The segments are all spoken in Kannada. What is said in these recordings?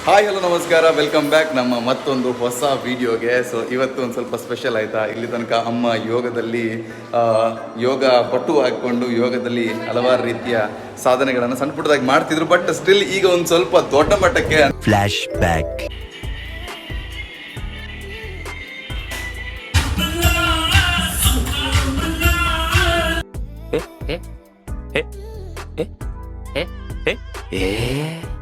ಹಾಯ್ ಹಲೋ ನಮಸ್ಕಾರ, ವೆಲ್ಕಮ್ ಬ್ಯಾಕ್ ನಮ್ಮ ಮತ್ತೊಂದು ಹೊಸ ವಿಡಿಯೋಗೆ. ಸೊ ಇವತ್ತು ಒಂದು ಸ್ವಲ್ಪ ಸ್ಪೆಷಲ್ ಆಯಿತಾ. ಇಲ್ಲಿ ತನಕ ಅಮ್ಮ ಯೋಗದಲ್ಲಿ ಯೋಗ ಪಟು ಹಾಕ್ಕೊಂಡು ಯೋಗದಲ್ಲಿ ಹಲವಾರು ರೀತಿಯ ಸಾಧನೆಗಳನ್ನು ಸಣ್ಣ ಪುಟ್ಟದಾಗಿ ಮಾಡ್ತಿದ್ರು. ಬಟ್ ಸ್ಟಿಲ್ ಈಗ ಒಂದು ಸ್ವಲ್ಪ ದೊಡ್ಡ ಮಟ್ಟಕ್ಕೆ ಫ್ಲಾಶ್ ಬ್ಯಾಕ್.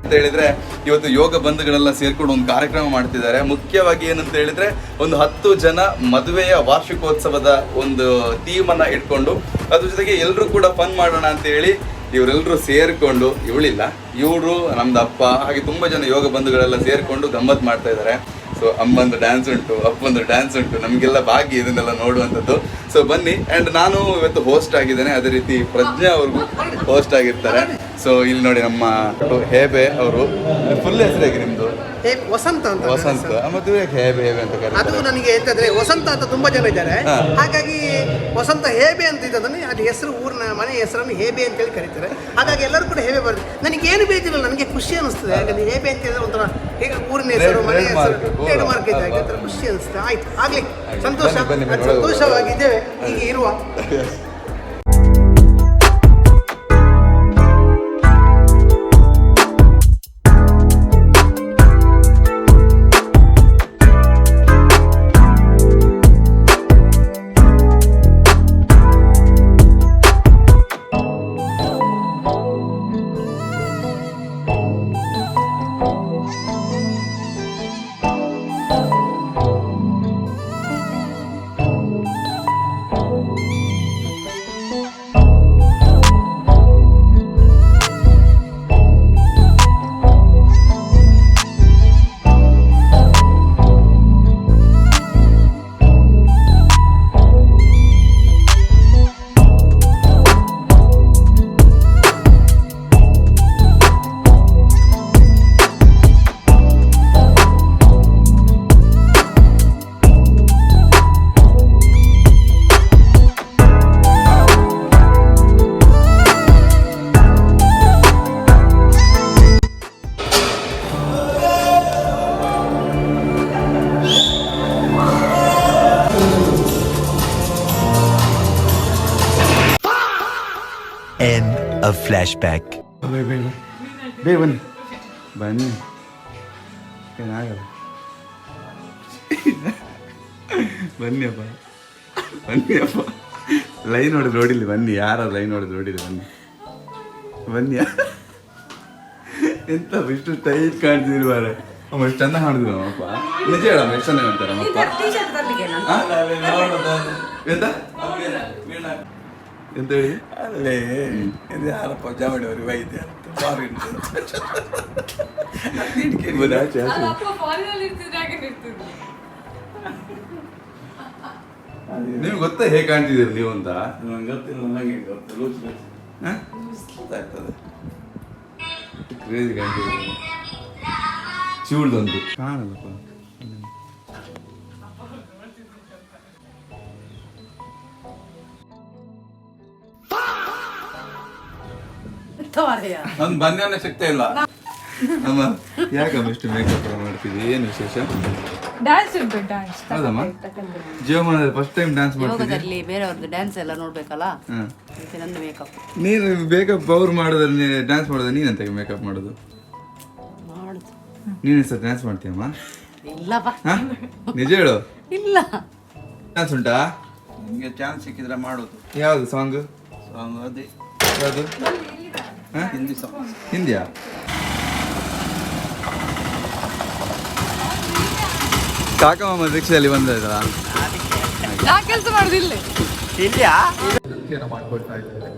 ಅಂತ ಹೇಳಿದ್ರೆ ಇವತ್ತು ಯೋಗ ಬಂಧುಗಳೆಲ್ಲ ಸೇರ್ಕೊಂಡು ಒಂದು ಕಾರ್ಯಕ್ರಮ ಮಾಡ್ತಿದ್ದಾರೆ. ಮುಖ್ಯವಾಗಿ ಏನಂತ ಹೇಳಿದ್ರೆ ಒಂದು 10 ಜನ ಮದುವೆಯ ವಾರ್ಷಿಕೋತ್ಸವದ ಒಂದು ಥೀಮನ್ನು ಇಟ್ಕೊಂಡು ಅದ್ರ ಜೊತೆಗೆ ಎಲ್ಲರೂ ಕೂಡ ಫನ್ ಮಾಡೋಣ ಅಂತ ಹೇಳಿ ಇವರೆಲ್ಲರೂ ಸೇರಿಕೊಂಡು, ಇವರು ನಮ್ದು ಅಪ್ಪ ಹಾಗೆ ತುಂಬ ಜನ ಯೋಗ ಬಂಧುಗಳೆಲ್ಲ ಸೇರಿಕೊಂಡು ಗಮ್ಮತ್ ಮಾಡ್ತಾ ಇದ್ದಾರೆ. ಸೊ ಅಮ್ಮಂದು ಡ್ಯಾನ್ಸ್ ಉಂಟು, ಅಪ್ಪಂದು ಡ್ಯಾನ್ಸ್ ಉಂಟು, ನಮಗೆಲ್ಲ ಭಾಗ್ಯ ಇದನ್ನೆಲ್ಲ ನೋಡುವಂಥದ್ದು. ಸೊ ಬನ್ನಿ. ಆ್ಯಂಡ್ ನಾನು ಇವತ್ತು ಹೋಸ್ಟ್ ಆಗಿದ್ದೇನೆ, ಅದೇ ರೀತಿ ಪ್ರಜ್ಞಾ ಅವ್ರಿಗೂ ಹೋಸ್ಟ್ ಆಗಿರ್ತಾರೆ. ಸೊ ಇಲ್ಲಿ ನೋಡಿ ನಮ್ಮ ಹೇಬೆ ಅವರು. ಫುಲ್ ಹೆಸರಾಗಿ ನಿಮ್ದು? ವಸಂತ ಅಂತ. ವಸಂತ. ಮತ್ತೆ ಹೇಬೆ ಅಂತ ಕರೀತಾರೆ. ಅದು ನನಗೆ ಎಂತಂದ್ರೆ ವಸಂತ ಅಂತ ತುಂಬಾ ಜನ ಇದ್ದಾರೆ, ಹಾಗಾಗಿ ವಸಂತ ಹೇಬೆ ಅಂತ ಇದ್ದದನ್ನು ಅದು ಹೆಸರು, ಊರಿನ ಮನೆ ಹೆಸರನ್ನು ಹೇಬೆ ಅಂತ ಹೇಳಿ ಕರೀತಾರೆ. ಹಾಗಾಗಿ ಎಲ್ಲರೂ ಕೂಡ ಹೇಬೆ ಬರ್ತದೆ. ನನಗೆ ಏನು ಬೇಕಿಲ್ಲ, ನನಗೆ ಖುಷಿ ಅನಿಸ್ತದೆ. ಹಾಗಾಗಿ ಹೇಬೆ ಅಂತ ಹೇಳಿದ್ರೆ ಒಂಥರ ಈಗ ಊರಿನ ಹೆಸರು, ಮನೆ ಹೆಸರು, ಟ್ರೇಡ್ ಮಾರ್ಕ್ ಇದ್ದಾಗ ಒಂಥರ ಖುಷಿ ಅನಿಸ್ತದೆ. ಆಯ್ತು, ಆಗ್ಲಿ, ಸಂತೋಷ, ಸಂತೋಷವಾಗಿದ್ದೇವೆ ಹೀಗೆ ಇರುವ. End of flashback. ಬೇ ಬನ್ನಿ ಬನ್ನಿ, ಏನಾಗಲ್ಲ. ಬನ್ನಿ ಅಪ್ಪ, ಬನ್ನಿ ಅಪ್ಪ. ಲೈನ್ ಹೊಡೆದು ನೋಡಿಲ್ಲ, ಬನ್ನಿ. ಯಾರು ಲೈನ್ ಹೊಡೆದು ನೋಡಿಲ್ಲ, ಬನ್ನಿ ಬನ್ನಿ. ಎಂತ ಇಷ್ಟು ಟೈಟ್ ಕಾಣ್ತಿರ್ಬಾರ. ಅಮ್ಮ ಎಷ್ಟು ಚಂದ ಕಾಣಿದ್ರು ಅಮ್ಮಪ್ಪ. ನಿಜ ಹೇಳಮ್ಮ, ಎಷ್ಟು ಚಂದ ಕಾಣ್ತಾರೆ ಅಮ್ಮಪ್ಪ. ಎಂತ ಎಂತ ಹೇಳಿ ಅಲ್ಲೇ ಯಾರಪ್ಪ ಜಾವಣಿಯವ್ರಿಗೆ ವೈದ್ಯ ಫಾರಿನ್ ನಿಮ್ಗೆ ಗೊತ್ತಾ ಹೇಗೆ ಕಾಣ್ತಿದ್ದೀರಿ ನೀವು ಅಂತ? ನಂಗೆ ಗೊತ್ತಿಲ್ಲ, ನನಗೆ ಗೊತ್ತಾಗ್ತದೆ. ಕ್ರೇಜಿ ಕಾಣ್ತಿದ್ದೀರಿ. ಚಿವುಳ್ದೊಂದು ಕಾಣಲ್ಲಪ್ಪ. ನನ್ ಬಂಧನ ಶಕ್ತಿ ಇಲ್ಲ. ಅಮ್ಮ ಯಾಕಮ್ಮ ಇಷ್ಟು ಮೇಕಪ್ ಮಾಡ್ತಿದ್ವಿ? ಏನು ವಿಶೇಷ? ಡ್ಯಾನ್ಸ್ ಉಂಟು, ಡ್ಯಾನ್ಸ್. ಹೌದಮ್ಮ, ಜೀವಮಾನದಲ್ಲಿ ಫಸ್ಟ್ ಟೈಮ್ ಡ್ಯಾನ್ಸ್ ಮಾಡ್ತಿದ್ದೆ. ಯೋಗದಲ್ಲಿ ಬೇರೆಯವ್ರದ್ದು ಡ್ಯಾನ್ಸ್ ಎಲ್ಲ ನೋಡ್ಬೇಕಲ್ಲ, ನಂದು ಮೇಕಪ್. ನೀನು ಮೇಕಪ್ ಅವ್ರು ಮಾಡೋದ್ರಲ್ಲಿ ಡ್ಯಾನ್ಸ್ ಮಾಡೋದು, ನೀನಂತ ಮೇಕಪ್ ಮಾಡೋದು? ಮಾಡುದು. ನೀನು ಸರ್ ಡ್ಯಾನ್ಸ್ ಮಾಡ್ತೀಯಮ್ಮ? ಇಲ್ಲಪ್ಪ, ನಿಜ ಹೇಳು. ಇಲ್ಲ. ಡ್ಯಾನ್ಸ್ ಉಂಟಾ? ನಿಮ್ಗೆ ಚಾನ್ಸ್ ಸಿಕ್ಕಿದ್ರೆ ಮಾಡೋದು. ಯಾವುದು ಸಾಂಗ್? ಸಾಂಗ್ ಅದೇ ಯಾವುದು? ಹಿಂದಿ ಸಾಂಗ್. ಹಿಂದಿಯಾ? ಕಾಕಮ್ಮ ರಿಕ್ಷಾದಲ್ಲಿ ಬಂದಿದ್ದಲ್ಲ, ನಾ ಕೆಲಸ ಮಾಡುದಿಲ್ಲ. ಮಾಡ್ಕೊಳ್ತಾ ಇದ್ದಾರೆ.